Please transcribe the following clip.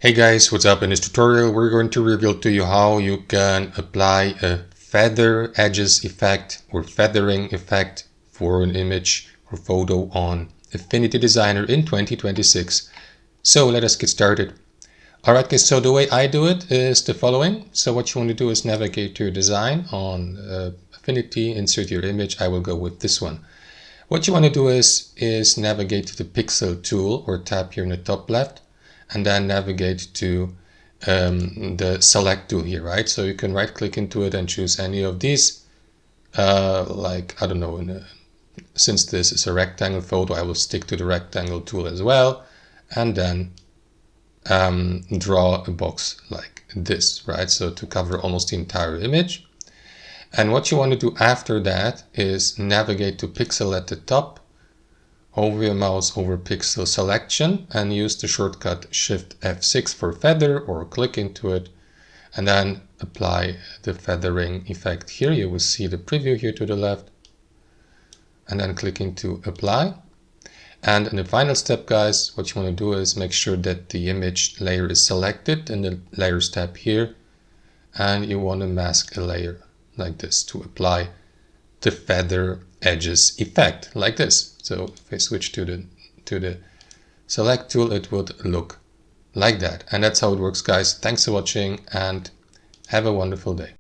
Hey guys, what's up? In this tutorial we're going to reveal to you how you can apply a feather edges effect or feathering effect for an image or photo on Affinity Designer in 2026. So let us get started. Alright guys, so the way I do it is the following. So what you want to do is navigate to your design on Affinity, insert your image. I will go with this one. What you want to do is navigate to the pixel tool or tab here in the top left, and then navigate to the select tool here, right? So you can right click into it and choose any of these. Like, I don't know, since this is a rectangle photo, I will stick to the rectangle tool as well. And then draw a box like this, right? So to cover almost the entire image. And what you want to do after that is navigate to pixel at the top, hover your mouse over pixel selection and use the shortcut Shift F6 for feather, or click into it and then apply the feathering effect here. You will see the preview here to the left, and then click into apply. And in the final step, guys, what you want to do is make sure that the image layer is selected in the layers tab here, and you want to mask a layer like this to apply the feather edges effect like this. So if I switch to the select tool, it would look like that. And that's how it works, guys. Thanks for watching and have a wonderful day.